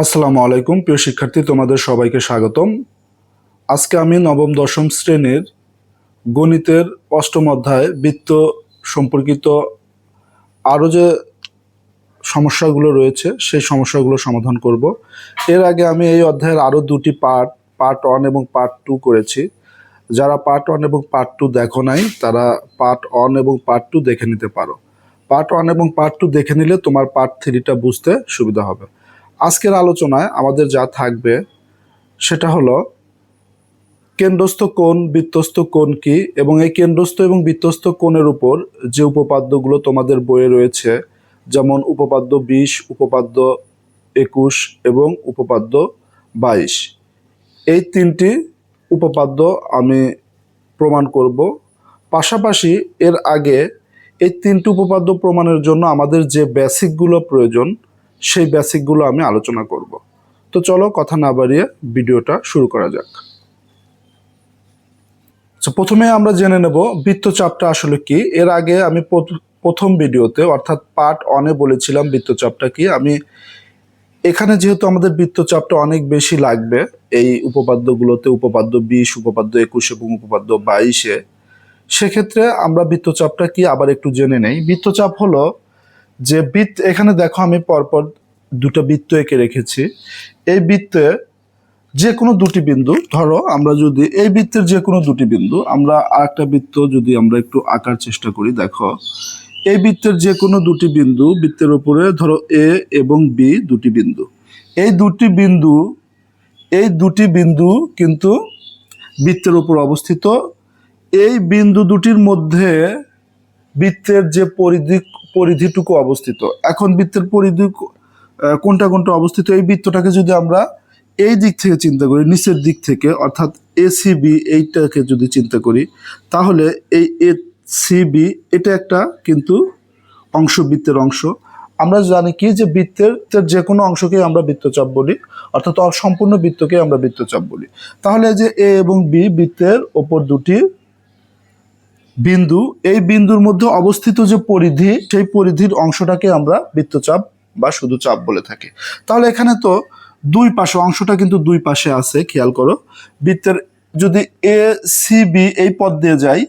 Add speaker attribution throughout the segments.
Speaker 1: আসসালামু আলাইকুম প্রিয় শিক্ষার্থী, তোমাদের সবাইকে স্বাগতম। আজকে আমি নবম দশম শ্রেণীর গণিতের অষ্টম অধ্যায় বৃত্ত সম্পর্কিত আরও যে সমস্যাগুলো রয়েছে সেই সমস্যাগুলো সমাধান করব। এর আগে আমি এই অধ্যায়ের আরও দুটি পার্ট 1 এবং পার্ট 2 করেছি। যারা পার্ট 1 এবং পার্ট 2 দেখো নাই তারা পার্ট 1 এবং পার্ট 2 দেখে নিতে পারো। পার্ট 1 এবং পার্ট 2 দেখে নিলে তোমার পার্ট 3টা বুঝতে সুবিধা হবে। আজকের আলোচনায় আমাদের যা থাকবে সেটা হলো কেন্দ্রস্থ কোণ, বৃত্তস্থ কোণ কি, এবং এই কেন্দ্রস্থ এবং বৃত্তস্থ কোণের উপর যে উপপাদ্যগুলো তোমাদের বইয়ে রয়েছে, যেমন উপপাদ্য 20, উপপাদ্য 21 এবং উপপাদ্য 22, এই তিনটি উপপাদ্য আমি প্রমাণ করব। পাশাপাশি এর আগে এই তিনটি উপপাদ্য প্রমাণের জন্য আমাদের যে বেসিকগুলো প্রয়োজন সেই বেসিকগুলো আমি আলোচনা করব। তো চলো কথা না বাড়িয়ে ভিডিওটা শুরু করা যাক। প্রথমে আমরা জেনে নেব বৃত্তচাপটা আসলে কি। এর আগে আমি প্রথম ভিডিওতে অর্থাৎ পার্ট 1-এ বলেছিলাম বৃত্তচাপটা কি। আমি এখানে যেহেতু আমাদের বৃত্তচাপটা অনেক বেশি লাগবে এই উপপাদ্যগুলোতে, উপপাদ্য 20, উপপাদ্য 21 এবং উপপাদ্য 22-এ, সেক্ষেত্রে আমরা বৃত্তচাপটা কি আবার একটু জেনে নেই। বৃত্তচাপ হলো যে এখানে দেখো আমি পরপর দুটো বৃত্ত এঁকে রেখেছি। এই বৃত্তে যে কোনো দুটি বিন্দু, ধরো আমরা যদি এই বৃত্তের যে কোনো দুটি বিন্দু, আমরা আরেকটা বৃত্ত যদি আমরা একটু আঁকার চেষ্টা করি, দেখো এই বৃত্তের যে কোনো দুটি বিন্দু, বৃত্তের উপরে ধরো এ এবং বি দুটি বিন্দু, এই দুটি বিন্দু কিন্তু বৃত্তের উপর অবস্থিত। এই বিন্দু দুটির মধ্যে বৃত্তের যে পরিধিটুকু অবস্থিত, এখন বৃত্তের পরিধি কোনটা কোনটা অবস্থিত, এই বৃত্তটাকে যদি আমরা এই দিক থেকে চিন্তা করি, নিচের দিক থেকে, অর্থাৎ এসিবি এইটাকে যদি চিন্তা করি, তাহলে এই এসিবি এটা একটা কিন্তু অংশ, বৃত্তের অংশ। আমরা জানি কি যে বৃত্তের যে কোনো অংশকে আমরা বৃত্তচাপ বলি, অর্থাৎ অসম্পূর্ণ বৃত্তকে আমরা বৃত্তচাপ বলি। তাহলে যে এ এবং বি বৃত্তের ওপর দুটি বিন্দু, এই বিন্দুর মধ্যে অবস্থিত যে পরিধি, সেই পরিধির অংশটাকে আমরা বৃত্তচাপ বা শুধু চাপ বলে থাকি। তাহলে এখানে তো দুই পাশে অংশটা কিন্তু দুই পাশে আছে, খেয়াল করো। বৃত্তের যদি এ সি বি এই পথ দিয়ে যাই,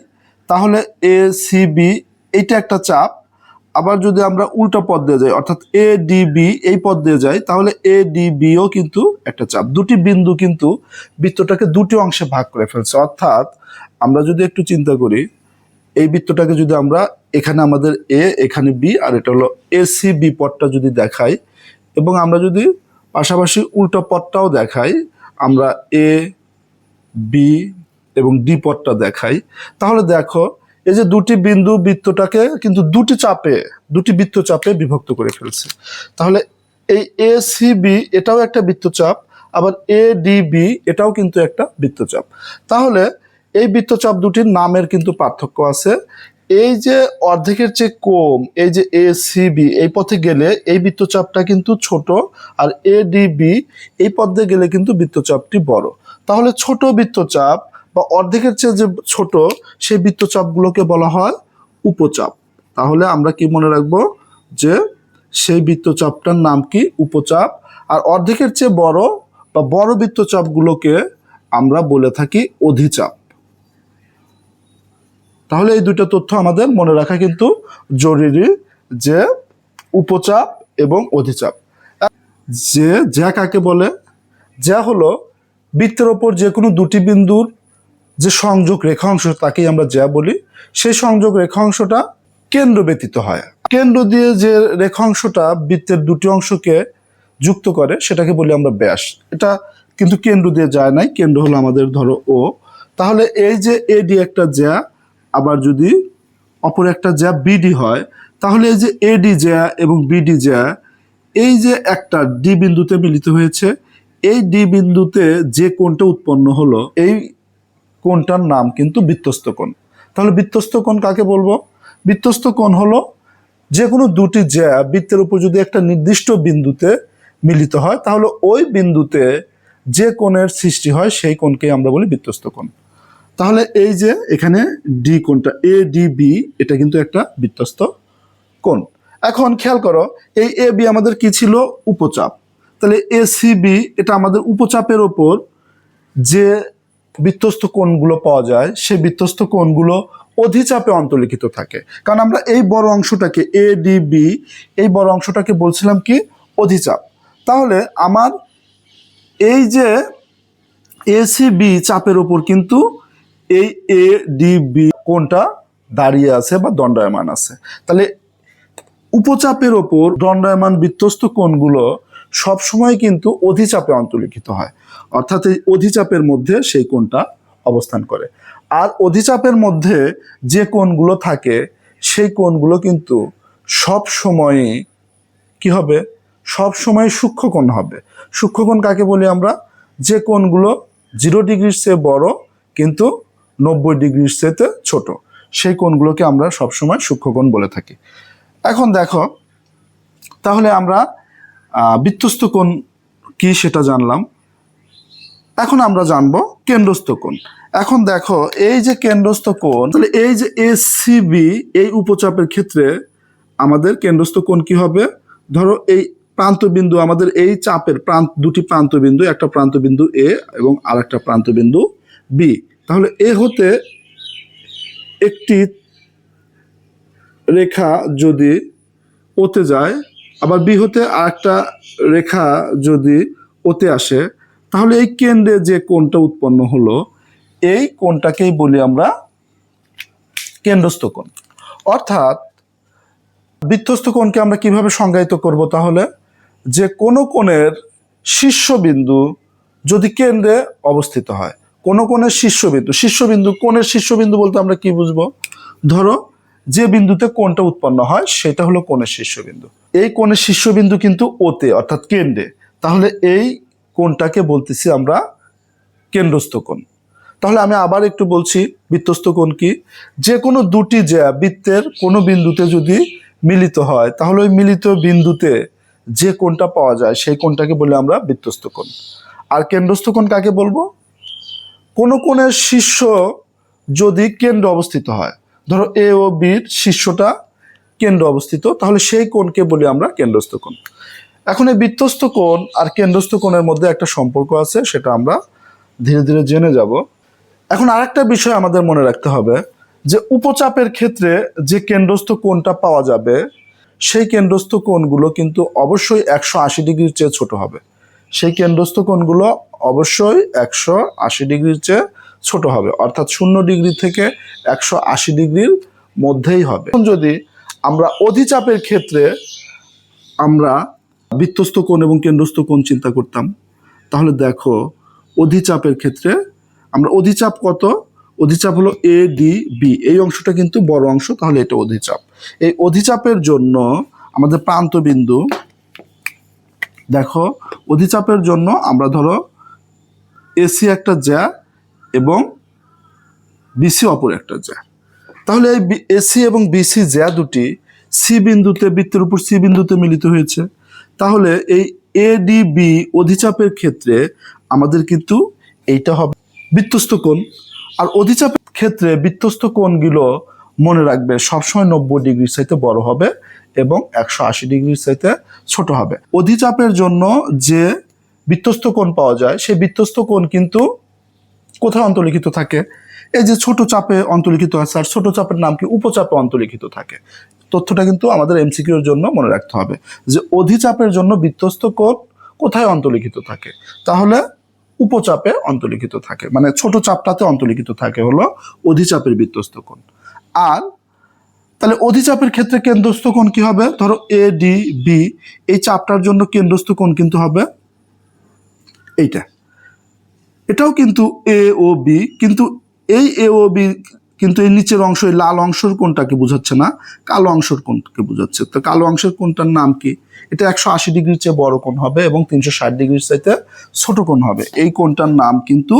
Speaker 1: তাহলে এ সি বি এইটা একটা চাপ। আবার যদি আমরা উল্টা পথ দিয়ে যাই, অর্থাৎ এ ডি বি এই পথ দিয়ে যাই, তাহলে এ ডি বিও কিন্তু একটা চাপ। দুটি বিন্দু কিন্তু বৃত্তটাকে দুটি অংশে ভাগ করে ফেলছে। অর্থাৎ আমরা যদি একটু চিন্তা করি, এই বৃত্তটাকে যদি আমরা এখানে আমাদের এ, এখানে বি, আর এটা হলো এসি বি পথটা যদি দেখাই, এবং আমরা যদি পাশাপাশি উল্টা পথটাও দেখাই, আমরা এ বি এবং ডি পথটা দেখাই, তাহলে দেখো এই যে দুটি বিন্দু বৃত্তটাকে কিন্তু দুটি বৃত্তচাপে বিভক্ত করে ফেলছে। তাহলে এই এ সি বি এটাও একটা বৃত্তচাপ, আবার এ ডি বি এটাও কিন্তু একটা বৃত্তচাপ। তাহলে এই বৃত্তচাপ দুটির নামের কিন্তু পার্থক্য আছে। এই যে অর্ধেকের চেয়ে কম, এই যে এ সি বি এই পথে গেলে এই বৃত্তচাপটা কিন্তু ছোট, আর এ ডি বি এই পথে গেলে কিন্তু বৃত্তচাপটি বড়। তাহলে ছোট বৃত্তচাপ বা অর্ধেকের চেয়ে যে ছোট সেই বৃত্তচাপগুলোকে বলা হয় উপচাপ। তাহলে আমরা কি মনে রাখবো যে সেই বৃত্তচাপটার নাম কি? উপচাপ। আর অর্ধেকের চেয়ে বড় বা বড় বৃত্তচাপগুলোকে আমরা বলে থাকি অধিচাপ। তাহলে এই দুটো তথ্য আমাদের মনে রাখা কিন্তু জরুরি, যে উপচাপ এবং অধিচাপ। যে জ্যা কাকে বলে? জ্যা হলো বৃত্তের ওপর যে কোনো দুটি বিন্দুর যে সংযোগ রেখা অংশ, তাকেই আমরা জ্যা বলি। সেই সংযোগ রেখা অংশটা কেন্দ্র ব্যতীত হয়। কেন্দ্র দিয়ে যে রেখা অংশটা বৃত্তের দুটি অংশকে যুক্ত করে সেটাকে বলি আমরা ব্যাস। এটা কিন্তু কেন্দ্র দিয়ে যায় নাই, কেন্দ্র হলো আমাদের ধরো ও। তাহলে এই যে এডি একটা জ্যা, আবার যদি অপর একটা জ্যা বিডি হয়, তাহলে এই যে এডি জ্যা এবং বিডি জ্যা এই যে একটা ডি বিন্দুতে মিলিত হয়েছে, এই ডি বিন্দুতে যে কোণটা উৎপন্ন হলো এই কোণটার নাম কিন্তু বৃত্তস্থ কোণ। তাহলে বৃত্তস্থ কোণ কাকে বলবো? বৃত্তস্থ কোণ হলো যে কোনো দুটি জ্যা বৃত্তের উপর যদি একটা নির্দিষ্ট বিন্দুতে মিলিত হয়, তাহলে ওই বিন্দুতে যে কোণের সৃষ্টি হয় সেই কোণকে আমরা বলি বৃত্তস্থ কোণ। তাহলে এই যে এখানে ডি কোণটা এ ডি বি এটা কিন্তু একটা বৃত্তস্থ কোণ। এখন খেয়াল করো, এই এ বি আমাদের কি ছিল? উপচাপ। তাহলে এসিবি এটা আমাদের উপচাপের ওপর যে বৃত্তস্থ কোণগুলো পাওয়া যায় সেই বৃত্তস্থ কোণগুলো অধিচাপে অন্তর্লিখিত থাকে। কারণ আমরা এই বড় অংশটাকে এডিবি, এই বড় অংশটাকে বলছিলাম কি অধিচাপ। তাহলে আমার এই যে এসিবি চাপের ওপর কিন্তু এই এডিবি কোণটা দাঁড়িয়ে আছে বা দণ্ডায়মান আছে। তাহলে উপচাপের ওপর দণ্ডায়মান বৃত্তস্থ কোণগুলো সবসময় কিন্তু অধিচাপে অন্তর্লিখিত হয়, অর্থাৎ এই অধিচাপের মধ্যে সেই কোণটা অবস্থান করে। আর অধিচাপের মধ্যে যে কোণগুলো থাকে সেই কোণগুলো কিন্তু সব সময় কি হবে, সব সময় সূক্ষ্মকোণ হবে। সূক্ষ্মকোণ কাকে বলি আমরা? যে কোণগুলো 0 ডিগ্রির চেয়ে বড় কিন্তু 90 ডিগ্রির চেয়ে ছোট, সেই কোণগুলোকে আমরা সবসময় সূক্ষ্মকোণ বলে থাকি। এখন দেখো, তাহলে আমরা বৃত্তস্থ কোণ কি সেটা জানলাম। এখন আমরা জানবো কেন্দ্রস্থ কোণ। এখন দেখো, এই যে কেন্দ্রস্থ কোণ, তাহলে এই যে এসিবি এই উপচাপের ক্ষেত্রে আমাদের কেন্দ্রস্থ কোণ কি হবে? ধরো এই প্রান্তবিন্দু, আমাদের এই চাপের দুটি প্রান্তবিন্দু, একটা প্রান্তবিন্দু এ এবং আরেকটা প্রান্তবিন্দু বি। তাহলে এ হতে একটি রেখা যদি ওতে যায়, আবার বি হতে আরেকটা রেখা যদি ওতে আসে, তাহলে এই কেন্দ্রে যে কোণটা উৎপন্ন হলো এই কোণটাকেই বলি আমরা কেন্দ্রস্থ কোণ। অর্থাৎ বৃত্তস্থ কোণকে আমরা কিভাবে সংজ্ঞায়িত করব? তাহলে যে কোনো কোণের শীর্ষবিন্দু যদি কেন্দ্রে অবস্থিত হয়, কোনো কোণের শীর্ষবিন্দু কোণের শীর্ষবিন্দু বলতে আমরা কি বুঝবো? ধরো যে বিন্দুতে কোণটা উৎপন্ন হয় সেটা হলো কোণের শীর্ষবিন্দু। এই কোণের শীর্ষবিন্দু কিন্তু ওতে, অর্থাৎ কেন্দ্রে। তাহলে এই কোণটাকে বলতেছি আমরা কেন্দ্রস্থ কোণ। তাহলে আমি আবার একটু বলছি, বৃত্তস্থ কোণ কি? যে কোনো দুটি জ্যা বৃত্তের কোনো বিন্দুতে যদি মিলিত হয় তাহলে ওই মিলিত বিন্দুতে যে কোণটা পাওয়া যায় সেই কোণটাকে বলি আমরা বৃত্তস্থ কোণ। আর কেন্দ্রস্থ কোণ কাকে বলবো? কোনো কোণের শীর্ষ যদি কেন্দ্র অবস্থিত হয়, ধরো এ ও বির শীর্ষটা কেন্দ্র অবস্থিত, তাহলে সেই কোণকে বলি আমরা কেন্দ্রস্থ কোণ। এখন এই বৃত্তস্থ কোণ আর কেন্দ্রস্থ কোণের মধ্যে একটা সম্পর্ক আছে, সেটা আমরা ধীরে ধীরে জেনে যাব। এখন আরেকটা বিষয় আমাদের মনে রাখতে হবে যে উপচাপের ক্ষেত্রে যে কেন্দ্রস্থ কোণটা পাওয়া যাবে সেই কেন্দ্রস্থ কোণগুলো কিন্তু অবশ্যই 180 ডিগ্রির চেয়ে ছোট হবে। সেই কেন্দ্রস্থ কোণগুলো অবশ্যই 180 ডিগ্রির চেয়ে ছোট হবে, অর্থাৎ 0 ডিগ্রি থেকে 180 ডিগ্রির মধ্যেই হবে। যদি আমরা অধিচাপের ক্ষেত্রে আমরা বৃত্তস্থ কোণ এবং কেন্দ্রস্থ কোণ চিন্তা করতাম, তাহলে দেখো অধিচাপের ক্ষেত্রে আমরা অধিচাপ কত? অধিচাপ হলো এ ডি বি, এই অংশটা কিন্তু বড় অংশ, তাহলে এটা অধিচাপ। এই অধিচাপের জন্য আমাদের প্রান্তবিন্দু, দেখো অধিচাপের জন্য আমরা ধরো এসি একটা জ্যা এবং বিসি অপর একটা জ্যা। তাহলে এই এসি এবং বিসি জ্যা দুটি সি বিন্দুতে, বৃত্তের উপর সি বিন্দুতে মিলিত হয়েছে। তাহলে এই এডিবি অধিচাপের ক্ষেত্রে আমাদের কিন্তু এইটা হবে বৃত্তস্থ কোণ। আর অধিচাপের ক্ষেত্রে বৃত্তস্থ কোণগুলো মনে রাখবে সবসময় 90 ডিগ্রির চাইতে বড় হবে এবং 180 ডিগ্রির চাইতে ছোট হবে। অধিচাপের জন্য যে বৃত্তস্থ কোণ পাওয়া যায় সেই বৃত্তস্থ কোণ কিন্তু কোথায় অন্তর্লিখিত থাকে? এই যে ছোট চাপে অন্তর্লিখিত আছে, আর ছোট চাপের নাম কি? উপচাপে অন্তর্লিখিত থাকে। তথ্যটা কিন্তু আমাদের এমসিকিউর জন্য মনে রাখতে হবে যে অধিচাপের জন্য বৃত্তস্থ কোণ কোথায় অন্তর্লিখিত থাকে? তাহলে উপচাপে অন্তর্লিখিত থাকে, মানে ছোট চাপটাতে অন্তর্লিখিত থাকে হলো অধিচাপের বৃত্তস্থ কোণ। আর তাহলে অধিচাপের ক্ষেত্রে কেন্দ্রস্থ কোণ কি হবে? ধরো এ ডি বি, এই চাপটার জন্য কেন্দ্রস্থ কোণ কিন্তু হবে এইটা। এটাও কিন্তু এ ও বি, কিন্তু এই এ ও বি কিন্তু এই নিচের অংশ, এই লাল অংশের কোণটাকে বোঝাচ্ছে না, কালো অংশের কোণকে বোঝাচ্ছে। তো কালো অংশের কোণটার নাম কি? এটা 180 ডিগ্রির চেয়ে বড় কোণ হবে এবং 360 ডিগ্রির চাইতে ছোট কোণ হবে। এই কোণটার নাম কিন্তু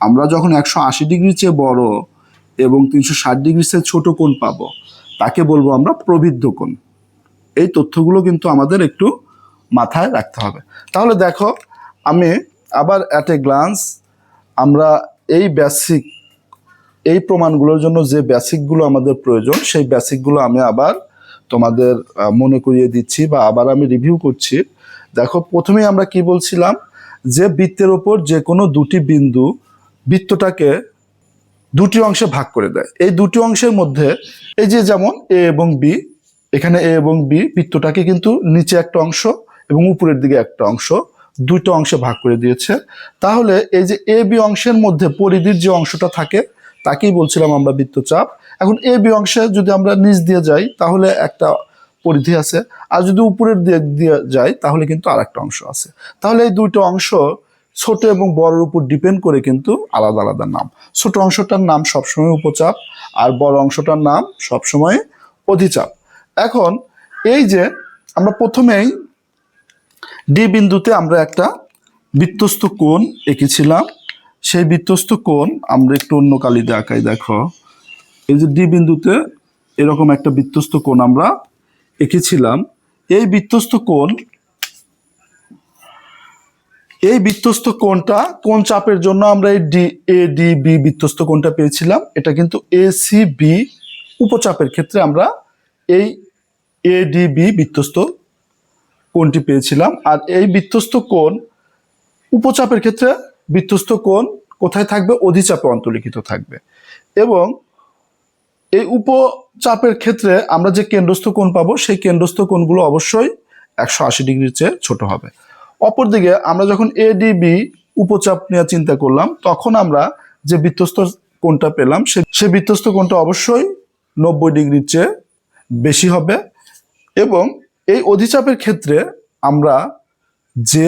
Speaker 1: আমরা যখন 180 ডিগ্রির চেয়ে বড় এবং 360 ডিগ্রির চেয়ে ছোট কোণ পাবো তাকে বলবো আমরা প্রবৃদ্ধ কোণ। এই তথ্যগুলো কিন্তু আমাদের একটু মাথায় রাখতে হবে। তাহলে দেখো, আমি আবার অ্যাট এ গ্লান্স আমরা এই প্রমাণগুলোর জন্য যে বেসিকগুলো আমাদের প্রয়োজন সেই বেসিকগুলো আমি আবার তোমাদের মনে করিয়ে দিচ্ছি বা আবার আমি রিভিউ করছি। দেখো প্রথমেই আমরা কি বলছিলাম যে বৃত্তের ওপর যে কোনো দুটি বিন্দু বৃত্তটাকে দুটি অংশে ভাগ করে দেয়। এই দুটি অংশের মধ্যে এই যে যেমন এ এবং বি, এখানে এ এবং বি বৃত্তটাকে কিন্তু নিচে একটা অংশ এবং উপরের দিকে একটা অংশ, দুটো অংশে ভাগ করে দিয়েছে। তাহলে এই যে এ বি অংশের মধ্যে পরিধির যে অংশটা থাকে তাকেই বলছিলাম আমরা বৃত্তচাপ। এখন এ বি অংশে যদি আমরা নিচ দিয়ে যাই তাহলে একটা পরিধি আছে, আর যদি উপরের দিক দিয়ে যাই তাহলে কিন্তু আর একটা অংশ আছে। তাহলে এই দুটো অংশ ছোট এবং বড়র উপর ডিপেন্ড করে কিন্তু আলাদা আলাদা নাম। ছোট অংশটার নাম সবসময় উপচাপ, আর বড় অংশটার নাম সবসময় অধিচাপ। এখন এই যে আমরা প্রথমেই ডি বিন্দুতে আমরা একটা বৃত্তস্থ কোণ এঁকেছিলাম, সেই বৃত্তস্থ কোণ আমরা একটু অন্য কালিতে আঁকাই। দেখো এই যে ডি বিন্দুতে এরকম একটা বৃত্তস্থ কোণ আমরা এঁকেছিলাম। এই বৃত্তস্থ কোণটা কোন চাপের জন্য আমরা এই এ ডি বি বৃত্তস্থ কোণটা পেয়েছিলাম, এটা কিন্তু এ সি বি উপচাপের ক্ষেত্রে আমরা এই এ ডি বি বৃত্তস্থ কোণটি পেয়েছিলাম। আর এই বৃত্তস্থ কোণ উপচাপের ক্ষেত্রে বৃত্তস্থ কোণ কোথায় থাকবে? অধিচাপে অন্তর্লিখিত থাকবে। এবং এই উপচাপের ক্ষেত্রে আমরা যে কেন্দ্রস্থ কোণ পাবো সেই কেন্দ্রস্থ কোণগুলো অবশ্যই 180 ডিগ্রির চেয়ে ছোট হবে। অপরদিকে আমরা যখন এডিবি উপচাপ নিয়ে চিন্তা করলাম তখন আমরা যে বৃত্তস্থ কোণটা পেলাম সে বৃত্তস্থ কোণটা অবশ্যই 90 ডিগ্রির চেয়ে বেশি হবে। এবং এই অধিচাপের ক্ষেত্রে আমরা যে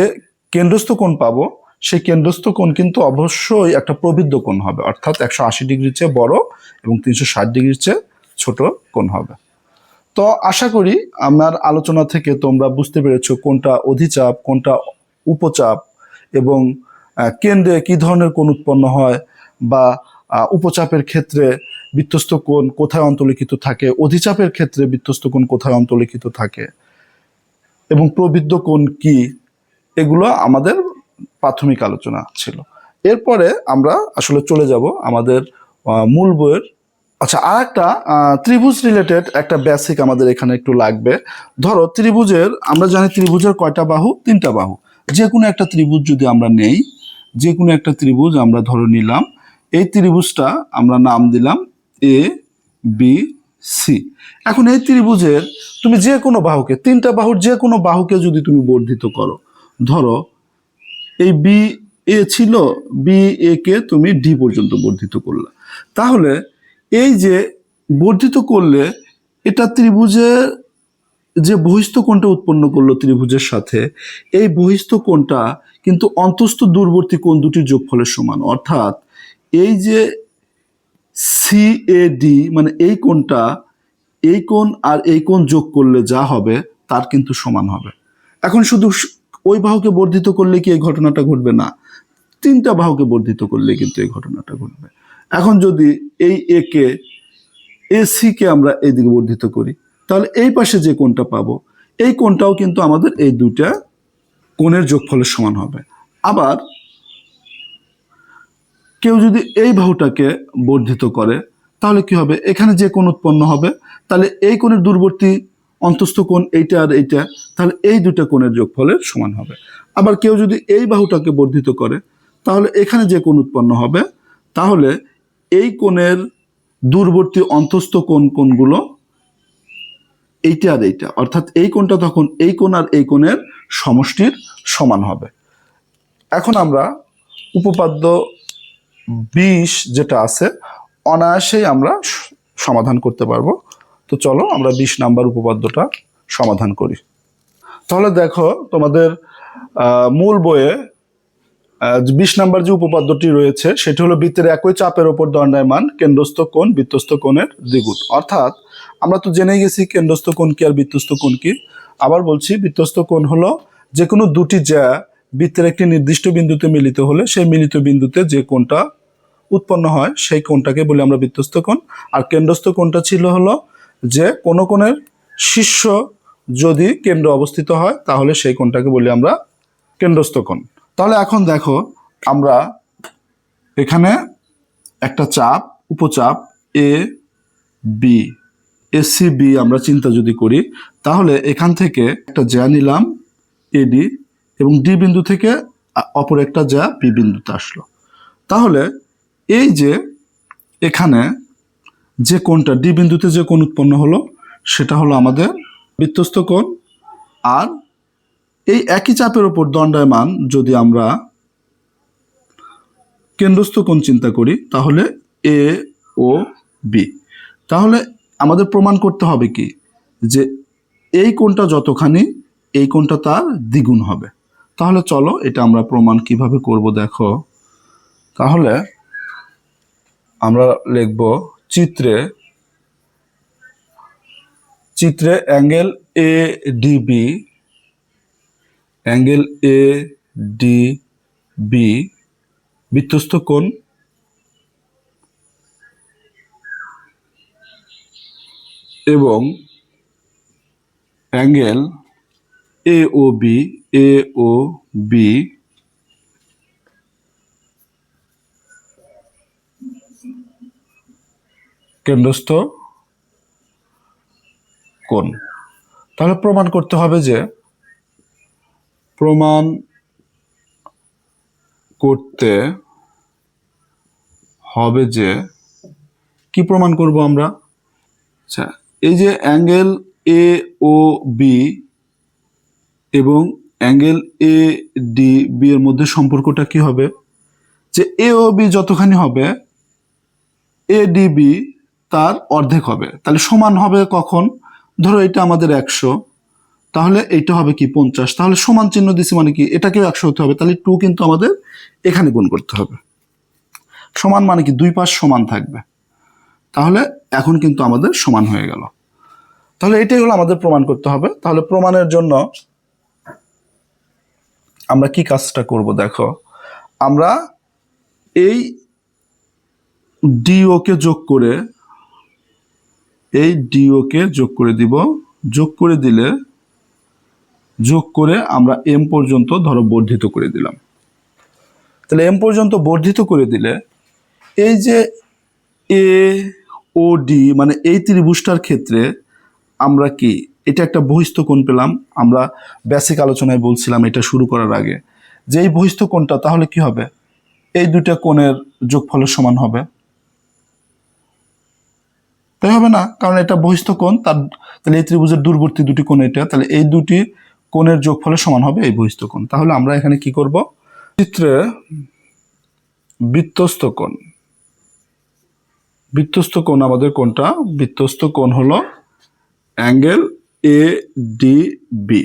Speaker 1: কেন্দ্রস্থ কোণ পাবো সেই কেন্দ্রস্থ কোণ কিন্তু অবশ্যই একটা প্রবৃদ্ধ কোণ হবে, অর্থাৎ 180 ডিগ্রির চেয়ে বড় এবং 360 ডিগ্রির চেয়ে ছোট কোণ হবে। তো আশা করি আমার আলোচনা থেকে তোমরা বুঝতে পেরেছো কোনটা অধিচাপ, কোনটা উপচাপ, এবং কেন্দ্রে কি ধরনের কোণ উৎপন্ন হয়, বা উপচাপের ক্ষেত্রে বৃত্তস্থ কোণ কোথায় অন্তর্লিখিত থাকে, অধিচাপের ক্ষেত্রে বৃত্তস্থ কোণ কোথায় অন্তর্লিখিত থাকে, এবং প্রবৃদ্ধ কোণ কি, এগুলো আমাদের প্রাথমিক আলোচনা ছিল। এরপরে আমরা আসলে চলে যাব আমাদের মূল বইয়ের। আচ্ছা, আর একটা ত্রিভুজ রিলেটেড একটা বেসিক আমাদের এখানে একটু লাগবে। ধরো ত্রিভুজের, আমরা জানি ত্রিভুজের কয়টা বাহু? 3টা বাহু। যে কোনো একটা ত্রিভুজ যদি আমরা নেই, যে কোনো একটা ত্রিভুজ আমরা ধরে নিলাম, এই ত্রিভুজটা আমরা নাম দিলাম এ বি সি। এখন এই ত্রিভুজের তুমি যে কোনো বাহুকে, 3টা বাহুর যে কোনো বাহুকে যদি তুমি বর্ধিত করো, ধরো এই বি এ ছিল, বি এ কে তুমি ডি পর্যন্ত বর্ধিত করলে, তাহলে এই যে বর্ধিত করলে এটা ত্রিভুজের যে বহিস্থ কোণটা উৎপন্ন করলো ত্রিভুজের সাথে, এই বহিস্থ কোণটা কিন্তু অন্তস্থ দূরবর্তী কোণ দুটির যোগফলের সমান। অর্থাৎ এই যে সিএডি মানে এই কোণটা, এই কোণ আর এই কোণ যোগ করলে যা হবে তার কিন্তু সমান হবে। এখন শুধু ওই বাহুকে বর্ধিত করলে কি এই ঘটনাটা ঘটবে? না, 3টা বাহুকে বর্ধিত করলে কিন্তু এই ঘটনাটা ঘটবে। এখন যদি এই একে এসি কে আমরা এইদিকে বর্ধিত করি, তাহলে এই পাশে যে কোণটা পাবো এই কোণটাও কিন্তু আমাদের এই দুইটা কোণের যোগফলের সমান হবে। আবার কেউ যদি এই বাহুটাকে বর্ধিত করে তাহলে কি হবে? এখানে যে কোণ উৎপন্ন হবে তাহলে এই কোণের দূরবর্তী অন্তস্থ কোণ এইটা আর এইটা, তাহলে এই দুইটা কোণের যোগফলের সমান হবে। আবার কেউ যদি এই বাহুটাকে বর্ধিত করে তাহলে এখানে যে কোণ উৎপন্ন হবে তাহলে এই কোণের দূরবর্তী অন্তস্থ কোণগুলো এইটা আর এইটা, অর্থাৎ এই কোণটা তখন এই কোণ আর এই কোণের সমষ্টির সমান হবে। এখন আমরা উপপাদ্য 20 যেটা আছে অনায়াসেই আমরা সমাধান করতে পারবো। তো চলো আমরা 20 নাম্বার উপপাদ্যটা সমাধান করি। তাহলে দেখো তোমাদের মূল বইয়ে 20 নাম্বার যে উপপাদ্যটি রয়েছে সেটি হলো বৃত্তের একই চাপের ওপর দণ্ডায়মান কেন্দ্রস্থ কোণ বৃত্তস্থ কোণের দ্বিগুণ। অর্থাৎ আমরা তো জেনে গেছি কেন্দ্রস্থ কোণ কি আর বৃত্তস্থ কোণ কি। আবার বলছি, বৃত্তস্থ কোণ হলো যে কোনো দুটি জ্যা বৃত্তের একটি নির্দিষ্ট বিন্দুতে মিলিত হলে সেই মিলিত বিন্দুতে যে কোণটা উৎপন্ন হয় সেই কোণটাকে বলি আমরা বৃত্তস্থ কোণ। আর কেন্দ্রস্থ কোণটা ছিল হলো যে কোনো কোণের শীর্ষ যদি কেন্দ্র অবস্থিত হয় তাহলে সেই কোণটাকে বলি আমরা কেন্দ্রস্থ কোণ। তাহলে এখন দেখো আমরা এখানে একটা চাপ, উপচাপ এ বি, এসি বি আমরা চিন্তা যদি করি তাহলে এখান থেকে একটা জ্যা নিলাম এডি, এবং ডি বিন্দু থেকে অপর একটা যা বি বিন্দুতে আসলো। তাহলে এই যে এখানে যে কোণটা ডি বিন্দুতে যে কোণ উৎপন্ন হলো সেটা হলো আমাদের বৃত্তস্থ কোণ। আর এই একই চাপের উপর দণ্ডায়মান যদি আমরা কেন্দ্রস্থ কোণ চিন্তা করি তাহলে এ ও বি। তাহলে আমাদের প্রমাণ করতে হবে কি যে এই কোণটা যতখানি এই কোণটা তার দ্বিগুণ হবে। তাহলে চলো এটা আমরা প্রমাণ কিভাবে করব দেখো। তাহলে আমরা লিখব চিত্রে angle A DB, angle A D B বৃত্তস্থ কোণ এবং অ্যাঙ্গেল এ ও বি কেন্দ্রস্থ কোণ। তাহলে প্রমাণ করতে হবে যে কি প্রমাণ করব আমরা? আচ্ছা, এই যে অ্যাঙ্গেল এ ও বি এবং অ্যাঙ্গেল এ ডি বি এর মধ্যে সম্পর্কটা কি হবে? যে এ ও বি যতখানি হবে এ ডি বি তার অর্ধেক হবে। তাহলে সমান হবে কখন? ধরো এটা আমাদের 100, তাহলে এইটা হবে কি 50। তাহলে সমান চিহ্ন দিছি মানে কি এটাকেও 100 হতে হবে। তাহলে 2 কিন্তু আমাদের এখানে গুণ করতে হবে। সমান মানে কি দুই পাশ সমান থাকবে। তাহলে এখন কিন্তু আমাদের সমান হয়ে গেল। তাহলে এটাই হলো আমাদের প্রমাণ করতে হবে। তাহলে প্রমাণের জন্য আমরা কি কাজটা করব দেখো। আমরা এই ডিও কে যোগ করে দিব। যোগ করে আমরা এম পর্যন্ত ধরো বর্ধিত করে দিলাম। তাহলে এম পর্যন্ত বর্ধিত করে দিলে এই যে এ ও ডি মানে এই ত্রিভুজটার ক্ষেত্রে আমরা কি এটা একটা বহিস্থ কোণ পেলাম। আমরা বেসিক আলোচনায় বলছিলাম এটা শুরু করার আগে যে এই বহিস্থ কোণটা তাহলে কি হবে? এই দুইটা কোণের যোগফলের সমান হবে, তাই হবে না? কারণ এটা বহিস্থ কোণ, তাহলে এই ত্রিভুজের দূরবর্তী দুটি কোণ এটা, তাহলে এই দুটি কোণের যোগফলের সমান হবে এই বহিস্থ কোণ। তাহলে আমরা এখানে কি করব? চিত্রে বৃত্তস্থ কোণ আমাদের কোনটা? বৃত্তস্থ কোণ হলো অ্যাঙ্গেল এ ডি বি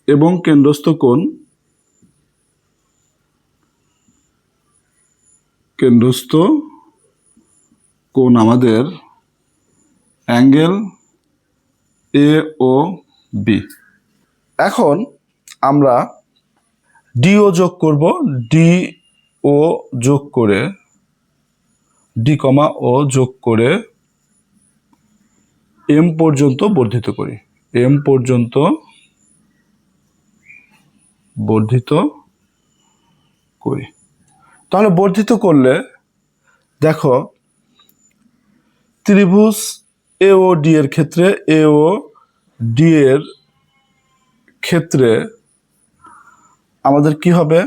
Speaker 1: এবং কেন্দ্রস্থ কোণ আমাদের অ্যাঙ্গেল এ ও বি। এখন আমরা ডিও যোগ করব। ডিও যোগ করে ডি কমা ও যোগ করে এম পর্যন্ত বর্ধিত করি। তাহলে বর্ধিত করলে দেখো ত্রিভুজ এ ও ডি এর ক্ষেত্রে আমাদের কি হবে?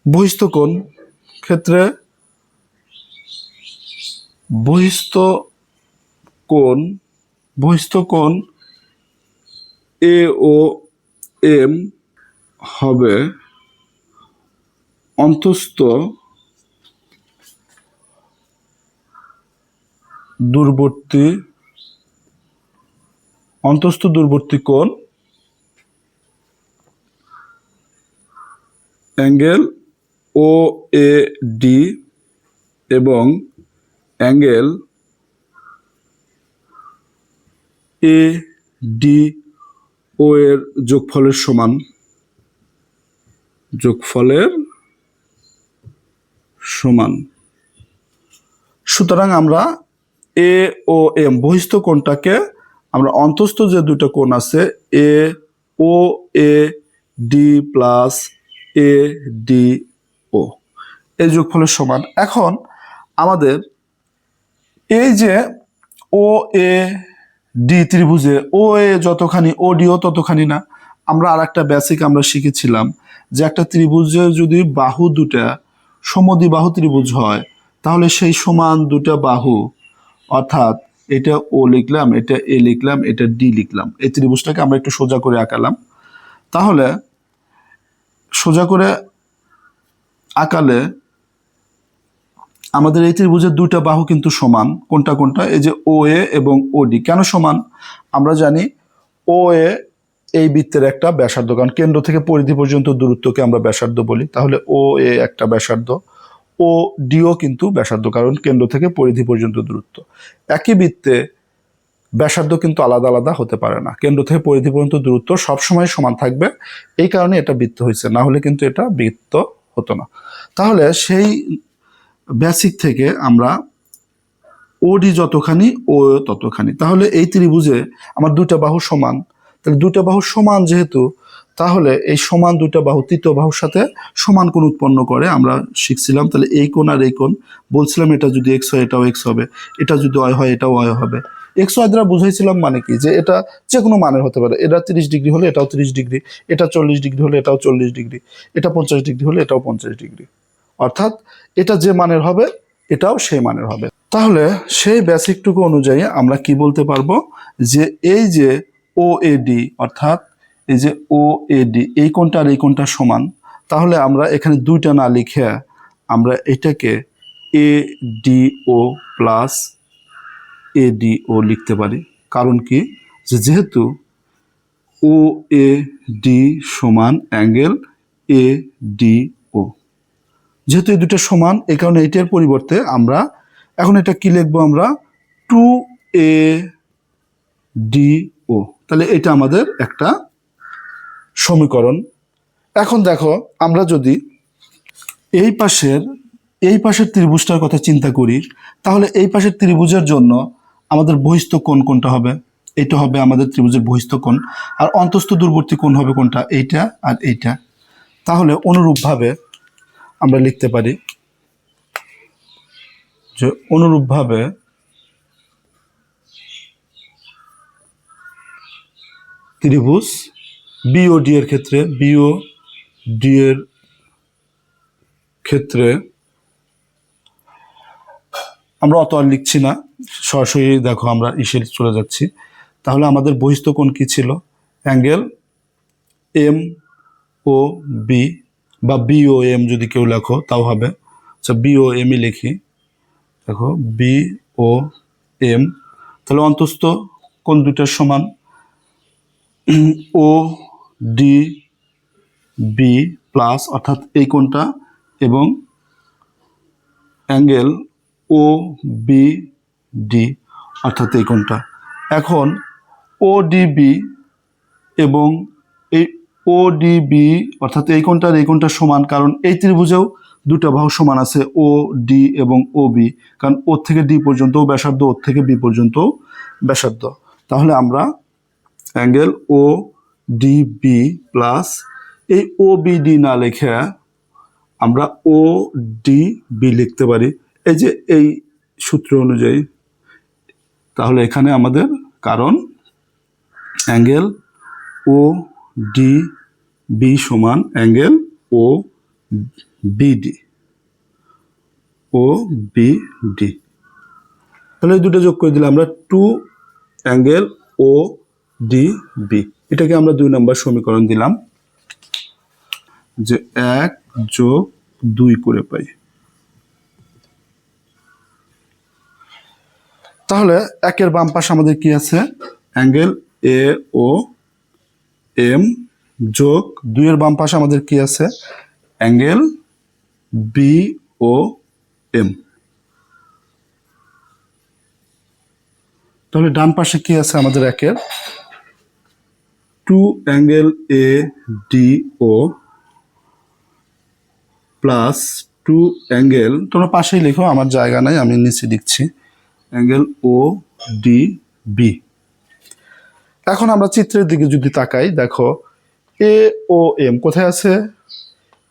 Speaker 1: বহিস্থ কোণ এ ও এম হবে অন্তস্থ দূরবর্তী কোণ অ্যাঙ্গেল ও এ ডি এবং অ্যাঙ্গেল এ ডি ও এর যোগফলের সমান। সুতরাং আমরা এ ও এম বহিস্থ কোণটাকে আমরা অন্তস্থ যে দুটো কোণ আছে A O A D plus A D O এই যোগফলের সমান। এখন আমাদের এই যে ও এ ডি ত্রিভুজে ও এ যতখানি ও ডিও ততখানি না, আমরা আর একটা বেসিক আমরা শিখেছিলাম যে একটা ত্রিভুজের যদি বাহু দুটা সমদ্বিবাহু ত্রিভুজ হয় তাহলে সেই সমান দুটা বাহু, অর্থাৎ এটা ও লিখলাম, এটা এ লিখলাম, এটা ডি লিখলাম, এই ত্রিভুজটাকে আমরা একটু সোজা করে আঁকালাম। তাহলে সোজা করে আঁকালে আমাদের এই ত্রিভুজের দুইটা বাহু কিন্তু সমান। কোনটা কোনটা? এই যে ও এ এবং ও ডি। কেন সমান? আমরা জানি ও এ এই বৃত্তের একটা ব্যাসার্ধ, কারণ কেন্দ্র থেকে পরিধি পর্যন্ত দূরত্বকে আমরা ব্যাসার্ধ বলি। তাহলে ও এ একটা ব্যাসার্ধ, ও ডিও কিন্তু ব্যাসার্ধ, কারণ কেন্দ্র থেকে পরিধি পর্যন্ত দূরত্ব। একই বৃত্তে ব্যাসার্ধ কিন্তু আলাদা আলাদা হতে পারে না, কেন্দ্র থেকে পরিধি পর্যন্ত দূরত্ব সবসময় সমান থাকবে। এই কারণে এটা বৃত্ত হয়েছে, না হলে কিন্তু এটা বৃত্ত হতো না। তাহলে সেই বেসিক থেকে আমরা ওডি যতখানি ও ততখানি, তাহলে এই ত্রিভুজে আমার দুইটা বাহু সমান। তাহলে দুইটা বাহু সমান যেহেতু, তাহলে এই সমান দুইটা বাহু তৃতীয় বাহুর সাথে সমান কোণ উৎপন্ন করে, আমরা শিখছিলাম। তাহলে এই কোণ আর এই কোণ, বলছিলাম এটা যদি এক্স হয় এটাও এক্স হবে, এটা যদি ওয়াই হয় এটাও ওয়াই হবে। এক্স ওয়াই দ্বারা বুঝাইছিলাম মানে কি, যে এটা যে কোনো মানের হতে পারে। এটা 30 ডিগ্রি হলে এটাও 30 ডিগ্রি, এটা 40 ডিগ্রি হলে এটাও 40 ডিগ্রি, এটা 50 ডিগ্রি হলে এটাও 50 ডিগ্রি, অর্থাৎ এটা যে মানের হবে এটাও সেই মানের হবে। তাহলে সেই বেসিকটুকু অনুযায়ী আমরা কি বলতে পারবো, যে এই যে ও এ ডি, অর্থাৎ এই যে ও এ ডি, এই কোণটা আর এই কোণটা সমান। তাহলে আমরা এখানে দুইটা না লিখে আমরা এটাকে A D O plus A D O লিখতে পারি। কারণ কি, যে যেহেতু ও এ ডি সমান অ্যাঙ্গেল এ ডি ও, যেহেতু এই দুটো সমান, এই কারণে এইটার পরিবর্তে আমরা এখন এটা কি লিখবো, আমরা 2ADO। তাহলে এটা আমাদের একটা সমীকরণ। এখন দেখো, আমরা যদি এই পাশের ত্রিভুজটার কথা চিন্তা করি, তাহলে এই পাশের ত্রিভুজের জন্য আমাদের বহিস্থ কোণ কোনটা হবে? এটা হবে আমাদের ত্রিভুজের বহিস্থ কোণ। আর অন্তস্থ দূরবর্তী কোণ হবে কোনটা? এইটা আর এইটা। তাহলে অনুরূপভাবে আমরা লিখতে পারি যে অনুরূপভাবে ত্রিভুজ বিওডি এর ক্ষেত্রে আমরা অত আর লিখছি না, সরাসরি দেখো আমরা ইসে চলে যাচ্ছি। তাহলে আমাদের বহিস্থ কোণ কি ছিল? অ্যাঙ্গেল এম ও বি, বা বি ও এম যদি কেউ লেখো তাও হবে। আচ্ছা, বি ও এমই লিখি। দেখো বি ও এম, তাহলে অন্তস্থ কোণ দুইটার সমান ও ডি বি প্লাস, অর্থাৎ এই কোণটা, এবং অ্যাঙ্গেল ও বি ডি, অর্থাৎ এই কোণটা। এখন ও ডিবি এবং এই ও ডিবি, অর্থাৎ এই কোণটা আর এই কোণটা সমান, কারণ এই ত্রিভুজেও দুটো বাহু সমান আছে, ও ডি এবং ও বি, কারণ ওর থেকে ডি পর্যন্ত ব্যাসার্ধ, ওর থেকে বি পর্যন্ত ব্যাসার্ধ। তাহলে আমরা অ্যাঙ্গেল ও ডিবি প্লাস এই ও বিডি না লিখে আমরা ও ডি বি লিখতে পারি, এই যে এই সূত্র অনুযায়ী। তাহলে এখানে আমাদের, কারণ অ্যাঙ্গেল ও ডি বি সমান অ্যাঙ্গেল ও বিডি, ও বিডি। তাহলে এই দুটো যোগ করে দিলে আমরা 2 অ্যাঙ্গেল ও ডি বি, এটাকে আমরা 2 নম্বর সমীকরণ দিলাম, যে 1 যোগ 2 করে পাই। তাহলে একের বাম পাশে আমাদের কি আছে? অ্যাঙ্গেল এ ও এম, যোগ 2 এর বাম পাশে আমাদের কি আছে? Angle B O M. তাহলে ডান পাশে কি আছে আমাদের? একের 2 angle A D O plus 2 angle, তোমরা পাশেই লিখো, আমার জায়গা নাই, আমি নিচে লিখছি, অ্যাঙ্গেল ও ডি বি। এখন আমরা চিত্রের দিকে যদি তাকাই, দেখো এ ও এম কোথায় আছে?